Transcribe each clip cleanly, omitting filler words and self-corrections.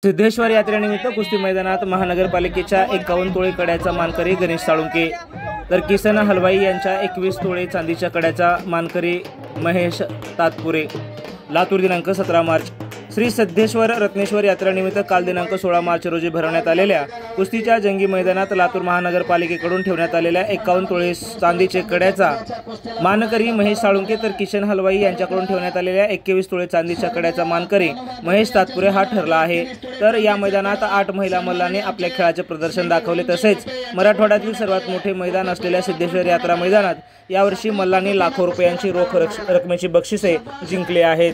सिद्धेश्वर यात्रेनिमित्त कुस्ती मैदानात महानगरपालिकेच्या 51 तोळे कड्याचा मानकरी गणेश साळुंके तर किसन हलवाई यांच्या 21 तोळे चांदीच्या कड्याचा मानकरी महेश तातपुरे। लातूर दिनांक 17 मार्च। श्री सिद्धेश्वर रत्नेश्वर यात्रेनिमित्त काल दिनांक 16 मार्च रोजी भरवण्यात आलेल्या कुस्तीच्या जंगी मैदानात लातूर महानगरपालिकेकडून ठेवण्यात आलेल्या 51 तोळे चांदीचे कड्याचा मानकरी महेश साळुंके तर किशन हलवाई यांच्याकडून ठेवण्यात आलेल्या 21 तोळे चांदीच्या कड्याचा मानकरी महेश तातपुरे हा ठरला आहे। तर या मैदानात 8 महिला मल्लांनी आपल्या खेळाचे प्रदर्शन दाखवले। तसेच मराठवाड्यातील सर्वात मोठे मैदान असलेल्या सिद्धेश्वर यात्रा मैदानात यावर्षी मल्लांनी लाखो रुपयांची रोख रकमेची बक्षिसे जिंकली आहेत।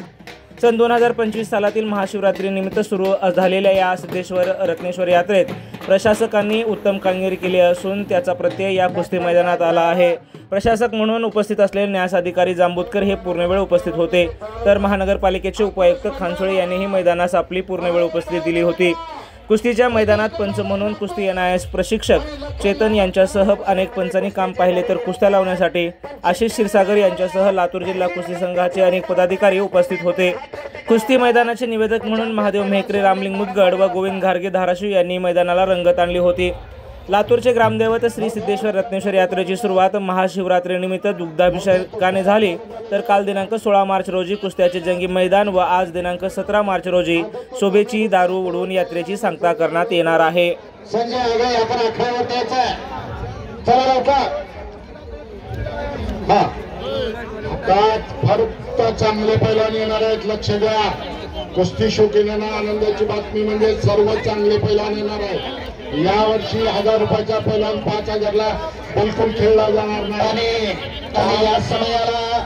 सन 2025 सालातील महाशिवरात्रीनिमित्त सुरू झालेल्या या सिद्धेश्वर रत्नेश्वर यात्रेत प्रशासकांनी उत्तम कामगिरी केली असून त्याचा प्रत्यय या कुस्ती मैदानात आला आहे। प्रशासक म्हणून उपस्थित असलेले न्यास अधिकारी जांबुतकर हे पूर्णवेळ उपस्थित होते, तर महानगरपालिकेचे उपायुक्त खानसोळे यांनीही मैदानास आपली पूर्णवेळ उपस्थिती दिली होती। कुस्तीच्या मैदानात पंच म्हणून कुस्ती एनआयएस प्रशिक्षक चेतन यांच्यासह अनेक पंचांनी काम पाहिले, तर कुस्त्या लावण्यासाठी आशिष क्षीरसागर यांच्यासह लातूर जिल्हा कुस्ती संघाचे अनेक पदाधिकारी उपस्थित होते। कुस्ती मैदानाचे निवेदक म्हणून महादेव मेहकरे, रामलिंग मुदगड व गोविंद घारगे धाराशिव यांनी मैदानाला रंगत आणली होती। लातूरचे ग्रामदैवत श्री सिद्धेश्वर रत्नेश्वर यात्रेची सुरुवात महाशिवरात्रीनिमित्त दुग्धाभिषेकाने झाली, तर काल दिनांक 16 मार्च रोजी कुस्त्याचे जंगी मैदान व आज दिनांक 17 मार्च रोजी शोभेची दारू उडवून यात्रेची सांगता करण्यात येणार आहे। चांगले पैलवान येणार आहेत, लक्ष द्या। कुस्ती शौकीनांना आनंदाची बातमी म्हणजे सर्व चांगले पैलवान येणार आहेत। यावर्षी 1000 रुपयाचा पैलवान 5000ला बिलकुल खेळला जाणार नाही। आणि या समयाला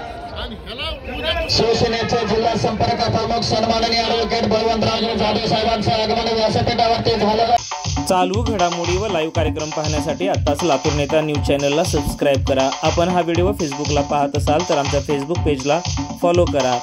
शिवसेनेचे जिल्हा संपर्क प्रमुख सन्माननीय ॲडव्होकेट बळवंतराव जाधव साहेबांचं आगमन व्यासपीठावरती झालं। चालू घडामोडी व लाईव्ह कार्यक्रम पाहण्यासाठी आत्ताच लातूर नेता न्यूज चॅनलला सबस्क्राईब करा। आपण हा व्हिडिओ फेसबुकला पाहत असाल तर आमच्या फेसबुक पेजला फॉलो करा।